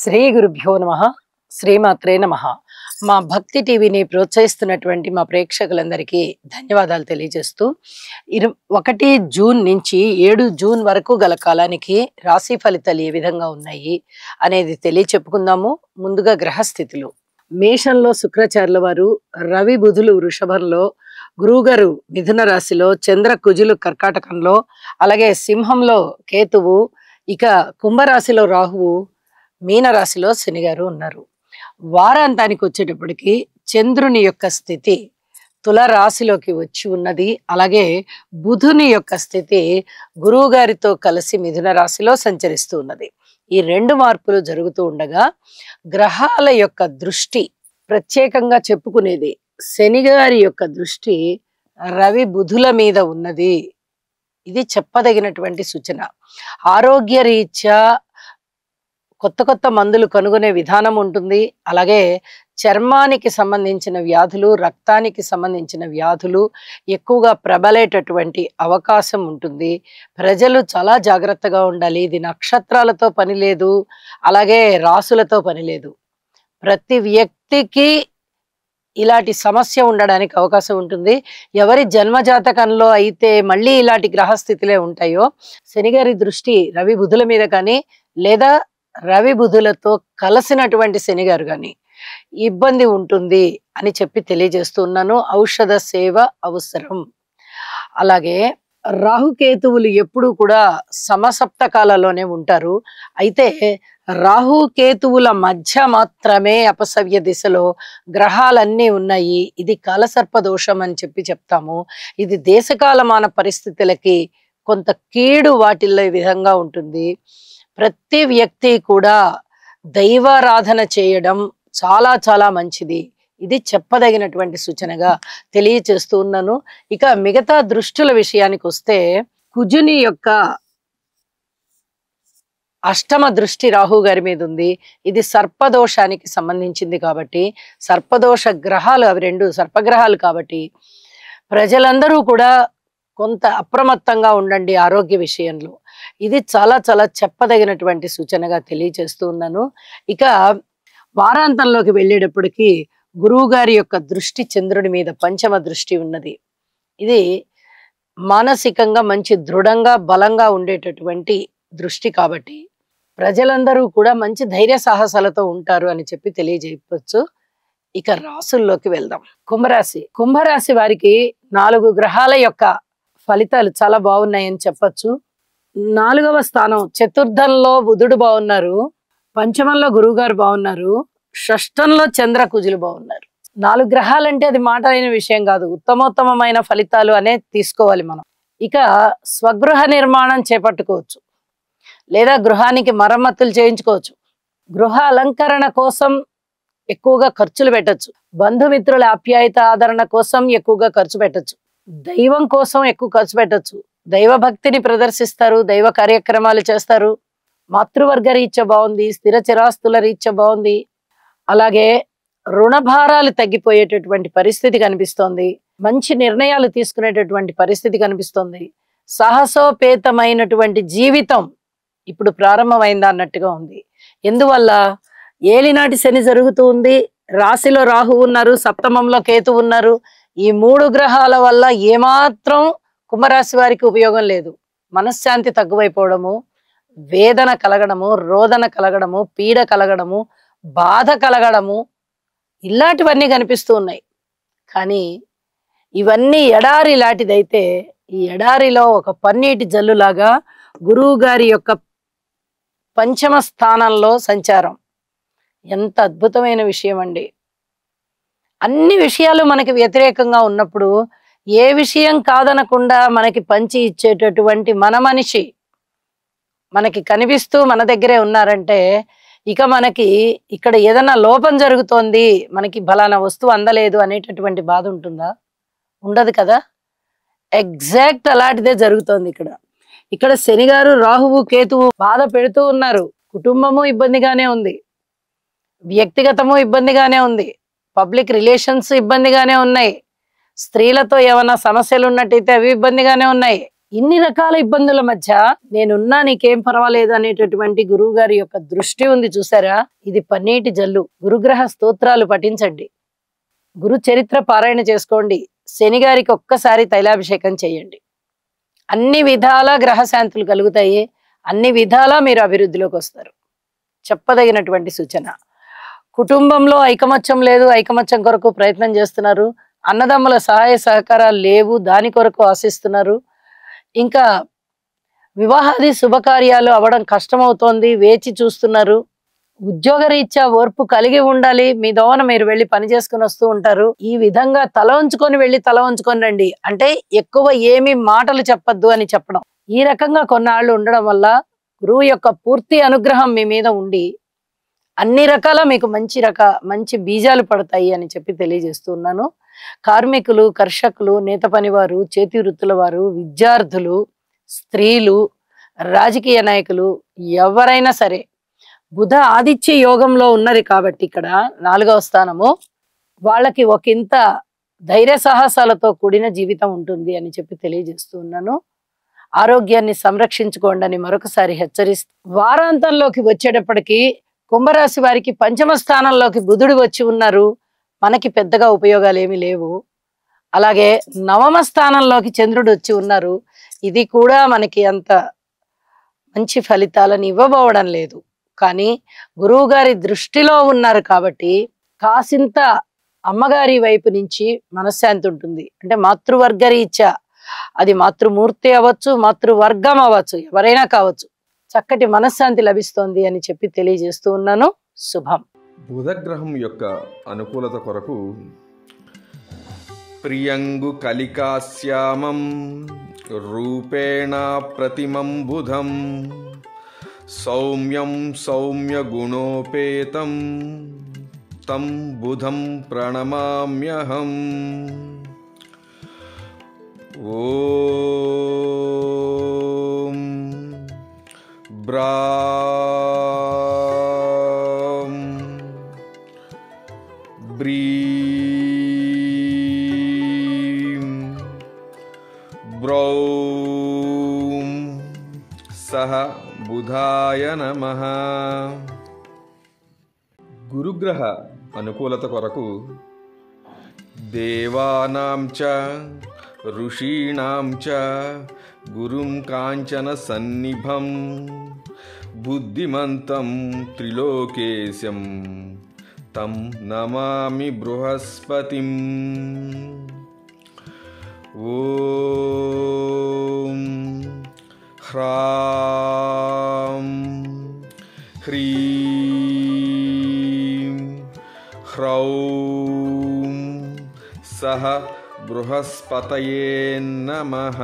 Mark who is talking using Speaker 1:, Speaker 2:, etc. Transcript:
Speaker 1: శ్రీ గురుభ్యో నమః. శ్రీమాత్రే నమః. మా భక్తి టీవీని ప్రోత్సహిస్తున్నటువంటి మా ప్రేక్షకులందరికీ ధన్యవాదాలు తెలియజేస్తూ 1 జూన్ నుంచి 7 జూన్ వరకు గల కాలానికి రాశి ఫలితాలు ఏ విధంగా ఉన్నాయి అనేది తెలియచెప్పుకుందాము. ముందుగా గ్రహస్థితులు. మేషంలో శుక్రాచార్యుల వారు, రవి బుధులు వృషభంలో, గురువుగారు మిథున రాశిలో, చంద్ర కుజులు కర్కాటకంలో, అలాగే సింహంలో కేతువు, ఇక కుంభరాశిలో రాహువు, మీనరాశిలో శనిగారు ఉన్నారు. వారాంతానికి వచ్చేటప్పటికి చంద్రుని యొక్క స్థితి తుల రాశిలోకి వచ్చి ఉన్నది. అలాగే బుధుని యొక్క స్థితి గురువు గారితో కలిసి మిథున రాశిలో సంచరిస్తూ ఉన్నది. ఈ 2 మార్పులు జరుగుతూ ఉండగా గ్రహాల యొక్క దృష్టి ప్రత్యేకంగా చెప్పుకునేది శని గారి యొక్క దృష్టి రవి బుధుల మీద ఉన్నది. ఇది చెప్పదగినటువంటి సూచన. ఆరోగ్య రీత్యా కొత్త మందులు కనుగొనే విధానం ఉంటుంది. అలాగే చర్మానికి సంబంధించిన వ్యాధులు, రక్తానికి సంబంధించిన వ్యాధులు ఎక్కువగా ప్రబలేటటువంటి అవకాశం ఉంటుంది. ప్రజలు చాలా జాగ్రత్తగా ఉండాలి. ఇది నక్షత్రాలతో పని లేదు, అలాగే రాసులతో పని లేదు. ప్రతి వ్యక్తికి ఇలాంటి సమస్య ఉండడానికి అవకాశం ఉంటుంది. ఎవరి జన్మజాతకంలో అయితే మళ్ళీ ఇలాంటి గ్రహస్థితులే ఉంటాయో, శనిగారి దృష్టి రవి బుధుల మీద కానీ, లేదా రవి బుధులతో కలిసినటువంటి శనిగారు కానీ ఇబ్బంది ఉంటుంది అని చెప్పి తెలియజేస్తున్నాను. ఔషధ సేవ అవసరం. అలాగే రాహుకేతువులు ఎప్పుడు కూడా సమసప్తకాలలోనే ఉంటారు. అయితే రాహుకేతువుల మధ్య మాత్రమే అపసవ్య దిశలో గ్రహాలన్నీ ఉన్నాయి. ఇది కాలసర్ప దోషం అని చెప్పి చెప్తాము. ఇది దేశకాలమాన పరిస్థితులకి కొంత కీడు వాటిల్లో ఈ విధంగా ఉంటుంది. ప్రతి వ్యక్తి కూడా దైవారాధన చేయడం చాలా చాలా మంచిది. ఇది చెప్పదగినటువంటి సూచనగా తెలియచేస్తూ ఉన్నాను. ఇక మిగతా దృష్టుల విషయానికి వస్తే కుజుని యొక్క అష్టమ దృష్టి రాహు గారి మీద ఉంది. ఇది సర్పదోషానికి సంబంధించింది కాబట్టి, సర్పదోష గ్రహాలు అవి 2 సర్పగ్రహాలు కాబట్టి ప్రజలందరూ కూడా కొంత అప్రమత్తంగా ఉండండి ఆరోగ్య విషయంలో. ఇది చాలా చాలా చెప్పదగినటువంటి సూచనగా తెలియజేస్తూ ఉన్నాను. ఇక వారాంతంలోకి వెళ్ళేటప్పటికి గురువు గారి యొక్క దృష్టి చంద్రుడి మీద పంచమ దృష్టి ఉన్నది. ఇది మానసికంగా మంచి దృఢంగా బలంగా ఉండేటటువంటి దృష్టి కాబట్టి ప్రజలందరూ కూడా మంచి ధైర్య సాహసాలతో ఉంటారు అని చెప్పి తెలియజేయవచ్చు. ఇక రాసుల్లోకి వెళ్దాం. కుంభరాశి వారికి 4 గ్రహాల యొక్క ఫలితాలు చాలా బాగున్నాయని చెప్పచ్చు. 4వ స్థానం చతుర్థంలో బుధుడు బాగున్నారు, పంచమంలో గురువు గారు బాగున్నారు, షష్టంలో చంద్ర కుజులు బాగున్నారు. 4 గ్రహాలంటే అది మాట అయిన విషయం కాదు. ఉత్తమోత్తమైన ఫలితాలు అనేది తీసుకోవాలి మనం. ఇక స్వగృహ నిర్మాణం చేపట్టుకోవచ్చు, లేదా గృహానికి మరమ్మతులు చేయించుకోవచ్చు. గృహ అలంకరణ కోసం ఎక్కువగా ఖర్చులు పెట్టచ్చు. బంధుమిత్రుల ఆప్యాయత ఆదరణ కోసం ఎక్కువగా ఖర్చు పెట్టచ్చు. దైవం కోసం ఎక్కువ ఖర్చు పెట్టచ్చు. దైవ భక్తిని ప్రదర్శిస్తారు, దైవ కార్యక్రమాలు చేస్తారు. మాతృవర్గ రీత్యా బాగుంది, స్థిర చిరాస్తుల రీత్యా బాగుంది. అలాగే రుణభారాలు తగ్గిపోయేటటువంటి పరిస్థితి కనిపిస్తోంది. మంచి నిర్ణయాలు తీసుకునేటటువంటి పరిస్థితి కనిపిస్తోంది. సాహసోపేతమైనటువంటి జీవితం ఇప్పుడు ప్రారంభమైందా అన్నట్టుగా ఉంది. ఎందువల్ల ఏలినాటి శని జరుగుతూ ఉంది, రాశిలో రాహు ఉన్నారు, సప్తమంలో కేతు ఉన్నారు. ఈ 3 గ్రహాల వల్ల ఏమాత్రం కుంభరాశి వారికి ఉపయోగం లేదు. మనశ్శాంతి తగ్గువైపోవడము, వేదన కలగడము, రోదన కలగడము, పీడ కలగడము, బాధ కలగడము, ఇలాంటివన్నీ కనిపిస్తూ ఉన్నాయి. కానీ ఇవన్నీ ఎడారి లాంటిదైతే ఈ ఎడారిలో ఒక పన్నీటి జల్లులాగా గురువు గారి యొక్క పంచమ స్థానంలో సంచారం ఎంత అద్భుతమైన విషయం అండి. అన్ని విషయాలు మనకి వ్యతిరేకంగా ఉన్నప్పుడు ఏ విషయం కాదనకుండా మనకి పంచి ఇచ్చేటటువంటి మన మనిషి మనకి కనిపిస్తూ మన దగ్గరే ఉన్నారంటే, ఇక మనకి ఇక్కడ ఏదైనా లోపం జరుగుతోంది, మనకి బలానా వస్తువు అందలేదు అనేటటువంటి బాధ ఉంటుందా? ఉండదు కదా. ఎగ్జాక్ట్ అలాంటిదే జరుగుతోంది ఇక్కడ. ఇక్కడ శనిగారు రాహువు కేతువు బాధ పెడుతూ ఉన్నారు. కుటుంబము ఇబ్బందిగానే ఉంది, వ్యక్తిగతము ఇబ్బందిగానే ఉంది, పబ్లిక్ రిలేషన్స్ ఇబ్బందిగానే ఉన్నాయి, స్త్రీలతో ఏమైనా సమస్యలు ఉన్నట్టయితే అవి ఇబ్బందిగానే ఉన్నాయి. ఇన్ని రకాల ఇబ్బందుల మధ్య నేనున్నా నీకేం పర్వాలేదు అనేటటువంటి గురువు గారి యొక్క దృష్టి ఉంది చూసారా, ఇది పన్నీటి జల్లు. గురుగ్రహ స్తోత్రాలు పఠించండి, గురు చరిత్ర పారాయణ చేసుకోండి, శని గారికి ఒక్కసారి తైలాభిషేకం చేయండి. అన్ని విధాల గ్రహశాంతులు కలుగుతాయి, అన్ని విధాలా మీరు అభివృద్ధిలోకి వస్తారు. చెప్పదగినటువంటి సూచన. కుటుంబంలో ఐకమత్యం లేదు, ఐకమత్యం కొరకు ప్రయత్నం చేస్తున్నారు, అన్నదమ్ముల సహాయ సహకారాలు లేవు, దాని కొరకు ఆశిస్తున్నారు, ఇంకా వివాహాది శుభకార్యాలు అవ్వడం కష్టమవుతోంది, వేచి చూస్తున్నారు, ఉద్యోగరీత్యా ఓర్పు కలిగి ఉండాలి, మీ దోవన మీరు వెళ్ళి పని చేసుకుని వస్తూ ఉంటారు. ఈ విధంగా తల ఉంచుకొని వెళ్ళి తల ఉంచుకొని రండి అంటే ఎక్కువ ఏమి మాటలు చెప్పద్దు అని చెప్పడం. ఈ రకంగా కొన్నాళ్ళు ఉండడం వల్ల గురువు యొక్క పూర్తి అనుగ్రహం మీ మీద ఉండి అన్ని రకాల మీకు మంచి బీజాలు పడతాయి అని చెప్పి తెలియజేస్తూ ఉన్నాను. కార్మికులు, కర్షకులు, నేత పనివారు, చేతి వృత్తుల వారు, విద్యార్థులు, స్త్రీలు, రాజకీయ నాయకులు ఎవరైనా సరే బుధ ఆదిత్య యోగంలో ఉన్నది కాబట్టి ఇక్కడ 4వ స్థానము, వాళ్ళకి ఒకంత ధైర్య సాహసాలతో కూడిన జీవితం ఉంటుంది అని చెప్పి తెలియజేస్తూ ఉన్నాను. ఆరోగ్యాన్ని సంరక్షించుకోండి అని మరొకసారి హెచ్చరిస్తూ, వారాంతంలోకి వచ్చేటప్పటికి కుంభరాశి వారికి 5వ స్థానంలోకి బుధుడు వచ్చి ఉన్నారు, మనకి పెద్దగా ఉపయోగాలు ఏమీ లేవు. అలాగే 9వ స్థానంలోకి చంద్రుడు వచ్చి ఉన్నారు, ఇది కూడా మనకి అంత మంచి ఫలితాలను ఇవ్వబోవడం లేదు. కానీ గురువు గారి దృష్టిలో ఉన్నారు కాబట్టి కాసింత అమ్మగారి వైపు నుంచి మనశ్శాంతి ఉంటుంది. అంటే మాతృవర్గరీత్యా, అది మాతృమూర్తి అవ్వచ్చు, మాతృవర్గం అవ్వచ్చు, ఎవరైనా కావచ్చు, చక్కటి మనశ్శాంతి లభిస్తోంది అని చెప్పి తెలియజేస్తూ ఉన్నాను. శుభం.
Speaker 2: బుధగ్రహం యొక్క అనుకూలత కొరకు ప్రియంగు కలికాశ్యామం రూపేణ ప్రతిమం బుధం సౌమ్యం సౌమ్య గుణోపేతం తం బుధం ప్రణమామ్యహం. ఓం బ్రాం బ్రీం బ్రౌం సహ బుధాయ నమః. గురుగ్రహ అనుకూలత కొరకు దేవానాం చ ఋషీణాం చ గురుం కాంచన సన్నిభం బుద్ధిమంతం త్రిలోకేశం తం నమామి బృహస్పతిం. ఓం హ్రాం హ్రీం హ్రౌం సహ బృహస్పతయే నమః.